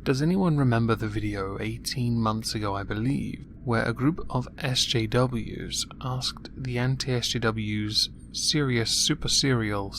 Does anyone remember the video 18 months ago, I believe, where a group of SJWs asked the anti-SJWs serious super serial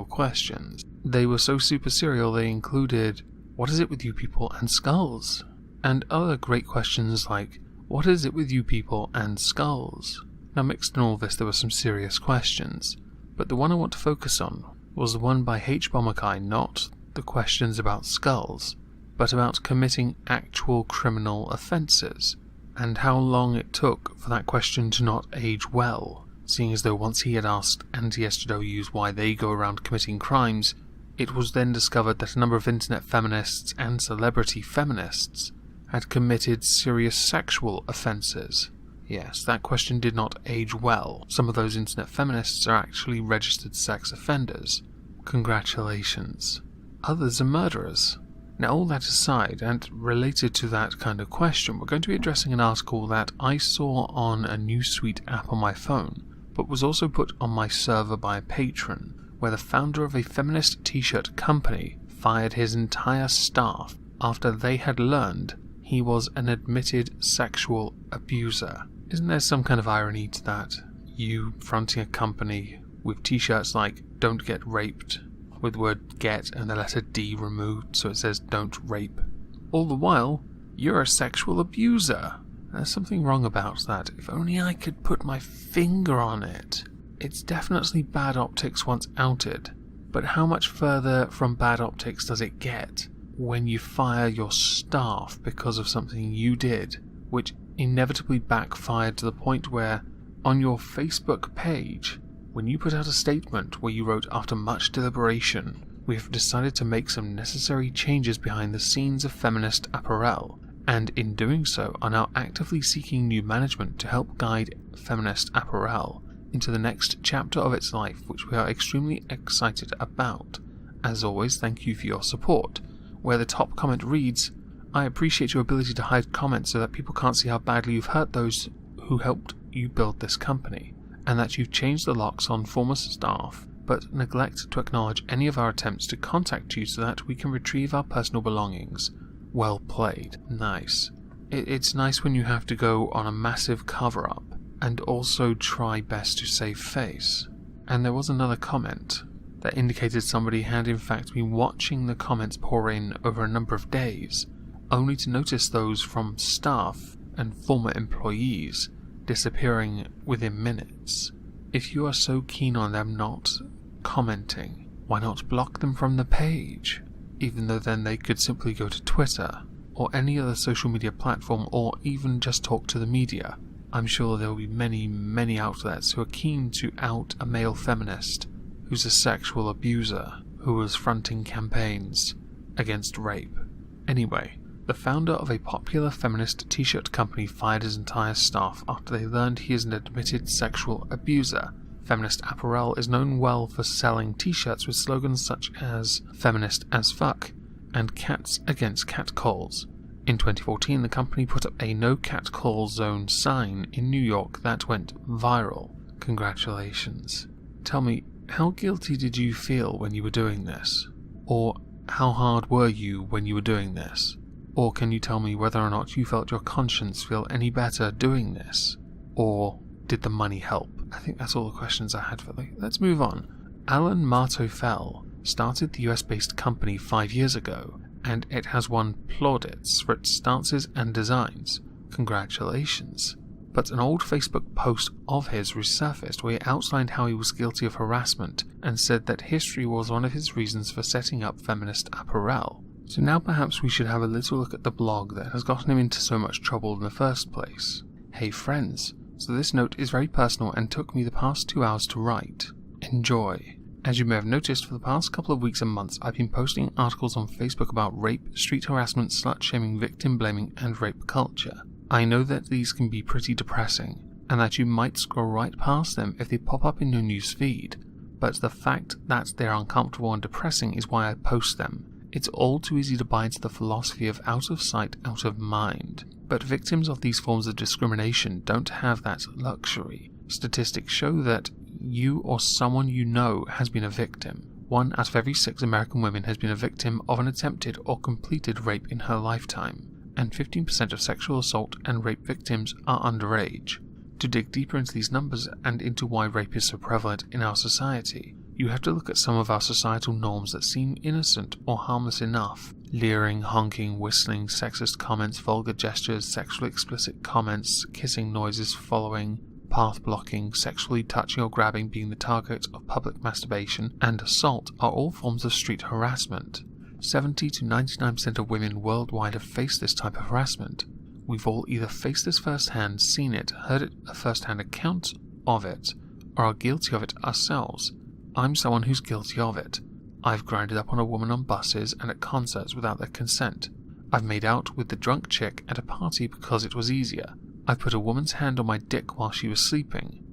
questions? They were so super serial they included, what is it with you people and skulls? And other great questions like, what is it with you people and skulls? Now mixed in all this there were some serious questions, but the one I want to focus on was the one by H. Bomakai, not the questions about skulls, but about committing actual criminal offences, and how long it took for that question to not age well, seeing as though once he had asked anti-SJWs why they go around committing crimes, it was then discovered that a number of internet feminists and celebrity feminists had committed serious sexual offences. Yes, that question did not age well. Some of those internet feminists are actually registered sex offenders. Congratulations. Others are murderers. Now all that aside, and related to that kind of question, we're going to be addressing an article that I saw on a NewsSuite app on my phone, but was also put on my server by a patron, where the founder of a feminist t-shirt company fired his entire staff after they had learned he was an admitted sexual abuser. Isn't there some kind of irony to that? You fronting a company with t-shirts like "Don't get raped," with the word "get" and the letter D removed so it says "Don't rape." All the while, you're a sexual abuser. There's something wrong about that. If only I could put my finger on it. It's definitely bad optics once outed, but how much further from bad optics does it get when you fire your staff because of something you did, which inevitably backfired to the point where, on your Facebook page, when you put out a statement where you wrote, "After much deliberation, we have decided to make some necessary changes behind the scenes of feminist apparel, and in doing so are now actively seeking new management to help guide feminist apparel into the next chapter of its life, which we are extremely excited about. As always, thank you for your support," where the top comment reads, "I appreciate your ability to hide comments so that people can't see how badly you've hurt those who helped you build this company, and that you've changed the locks on former staff, but neglect to acknowledge any of our attempts to contact you so that we can retrieve our personal belongings. Well played." Nice. It's nice when you have to go on a massive cover-up and also try best to save face. And there was another comment that indicated somebody had in fact been watching the comments pour in over a number of days, only to notice those from staff and former employees disappearing within minutes. If you are so keen on them not commenting, why not block them from the page? Even though then they could simply go to Twitter, or any other social media platform, or even just talk to the media. I'm sure there will be many outlets who are keen to out a male feminist who's a sexual abuser who was fronting campaigns against rape. Anyway, the founder of a popular feminist t-shirt company fired his entire staff after they learned he is an admitted sexual abuser. Feminist apparel is known well for selling t-shirts with slogans such as "Feminist as fuck" and "Cats against catcalls." In 2014, the company put up a "No Catcall Zone" sign in New York that went viral. Congratulations. Tell me, how guilty did you feel when you were doing this? Or how hard were you when you were doing this? Or can you tell me whether or not you felt your conscience feel any better doing this? Or did the money help? I think that's all the questions I had for you. Let's move on. Alan Martofell started the US-based company 5 years ago, and it has won plaudits for its stances and designs. Congratulations. But an old Facebook post of his resurfaced where he outlined how he was guilty of harassment and said that history was one of his reasons for setting up feminist apparel. So now perhaps we should have a little look at the blog that has gotten him into so much trouble in the first place. Hey friends, so this note is very personal and took me the past 2 hours to write. Enjoy. As you may have noticed, for the past couple of weeks and months I've been posting articles on Facebook about rape, street harassment, slut-shaming, victim-blaming and rape culture. I know that these can be pretty depressing, and that you might scroll right past them if they pop up in your news feed, but the fact that they're uncomfortable and depressing is why I post them. It's all too easy to buy into the philosophy of out of sight, out of mind, but victims of these forms of discrimination don't have that luxury. Statistics show that you or someone you know has been a victim. 1 out of every 6 American women has been a victim of an attempted or completed rape in her lifetime, and 15% of sexual assault and rape victims are underage. To dig deeper into these numbers and into why rape is so prevalent in our society, you have to look at some of our societal norms that seem innocent or harmless enough. Leering, honking, whistling, sexist comments, vulgar gestures, sexually explicit comments, kissing noises following, path blocking, sexually touching or grabbing being the target of public masturbation, and assault are all forms of street harassment. 70 to 99% of women worldwide have faced this type of harassment. We've all either faced this firsthand, seen it, heard it, a first-hand account of it, or are guilty of it ourselves. I'm someone who's guilty of it. I've grinded up on a woman on buses and at concerts without their consent. I've made out with the drunk chick at a party because it was easier. I've put a woman's hand on my dick while she was sleeping.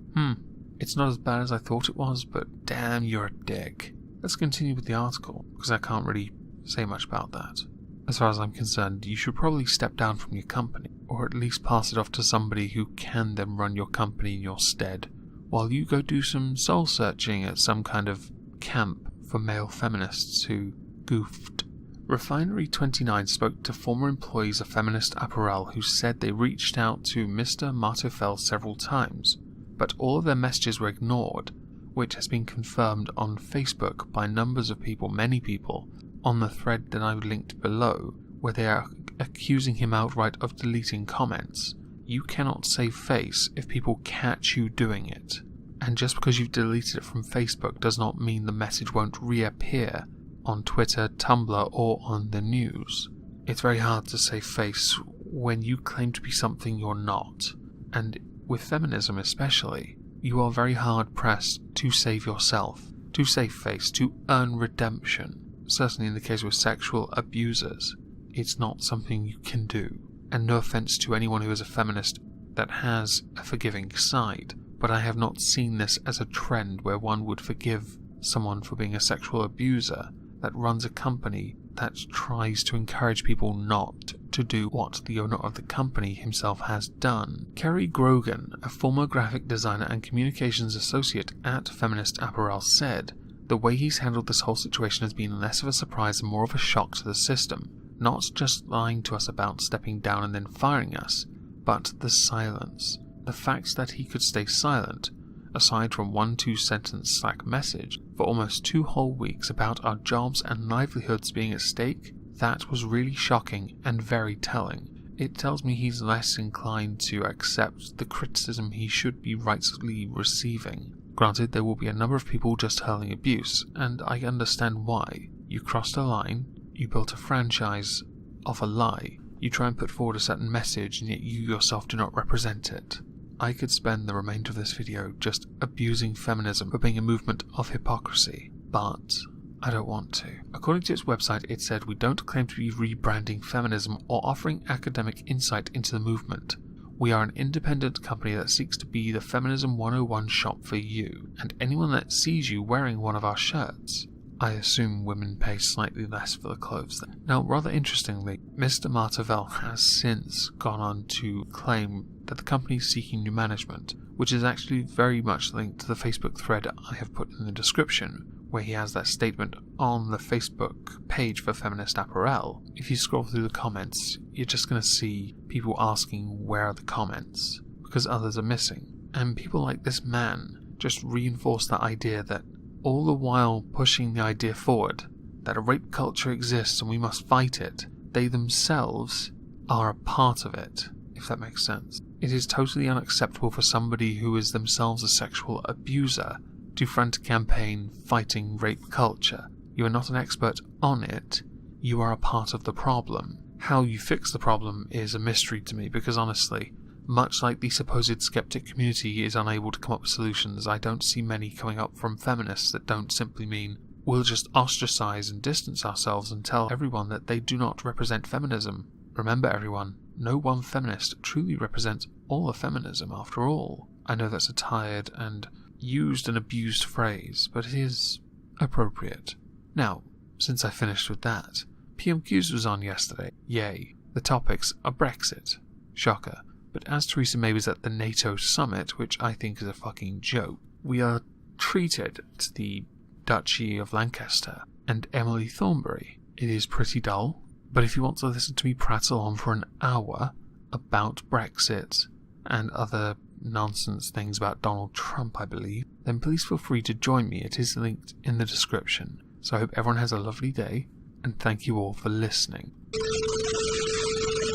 It's not as bad as I thought it was, but damn, you're a dick. Let's continue with the article, because I can't really say much about that. As far as I'm concerned, you should probably step down from your company, or at least pass it off to somebody who can then run your company in your stead, while you go do some soul-searching at some kind of camp for male feminists who goofed. Refinery29 spoke to former employees of Feminist Apparel who said they reached out to Mr. Martofel several times, but all of their messages were ignored, which has been confirmed on Facebook by numbers of people, many people, on the thread that I've linked below, where they are accusing him outright of deleting comments. You cannot save face if people catch you doing it. And just because you've deleted it from Facebook does not mean the message won't reappear on Twitter, Tumblr, or on the news. It's very hard to save face when you claim to be something you're not. And with feminism especially, you are very hard pressed to save yourself, to save face, to earn redemption. Certainly in the case with sexual abusers, it's not something you can do. And no offense to anyone who is a feminist that has a forgiving side, but I have not seen this as a trend where one would forgive someone for being a sexual abuser that runs a company that tries to encourage people not to do what the owner of the company himself has done. Kerry Grogan, a former graphic designer and communications associate at Feminist Apparel, said, "The way he's handled this whole situation has been less of a surprise and more of a shock to the system. Not just lying to us about stepping down and then firing us, but the silence. The fact that he could stay silent, aside from one 2-sentence Slack message, for almost 2 whole weeks about our jobs and livelihoods being at stake, that was really shocking and very telling. It tells me he's less inclined to accept the criticism he should be rightly receiving. Granted, there will be a number of people just hurling abuse, and I understand why. You crossed a line, you built a franchise of a lie, you try and put forward a certain message, and yet you yourself do not represent it. I could spend the remainder of this video just abusing feminism for being a movement of hypocrisy, but I don't want to. According to its website, it said, "We don't claim to be rebranding feminism or offering academic insight into the movement. We are an independent company that seeks to be the Feminism 101 shop for you, and anyone that sees you wearing one of our shirts." I assume women pay slightly less for the clothes then. Now, rather interestingly, Mr. Martofel has since gone on to claim that the company is seeking new management, which is actually very much linked to the Facebook thread I have put in the description, where he has that statement on the Facebook page for Feminist Apparel. If you scroll through the comments, you're just going to see people asking where are the comments, because others are missing. And people like this man just reinforce that idea that all the while pushing the idea forward that a rape culture exists and we must fight it, they themselves are a part of it, if that makes sense. It is totally unacceptable for somebody who is themselves a sexual abuser to front a campaign fighting rape culture. You are not an expert on it, you are a part of the problem. How you fix the problem is a mystery to me, because honestly, much like the supposed skeptic community is unable to come up with solutions, I don't see many coming up from feminists that don't simply mean, we'll just ostracize and distance ourselves and tell everyone that they do not represent feminism. Remember everyone, no one feminist truly represents all of feminism after all. I know that's a tired and used and abused phrase, but it is appropriate. Now, since I finished with that, PMQs was on yesterday. Yay. The topics are Brexit. Shocker. But as Theresa May was at the NATO summit, which I think is a fucking joke, we are treated to the Duchy of Lancaster, and Emily Thornberry. It is pretty dull, but if you want to listen to me prattle on for an hour about Brexit and other nonsense things about Donald Trump, I believe, then please feel free to join me. It is linked in the description. So I hope everyone has a lovely day, and thank you all for listening.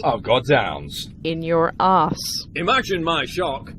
Oh, goddowns. In your arse. Imagine my shock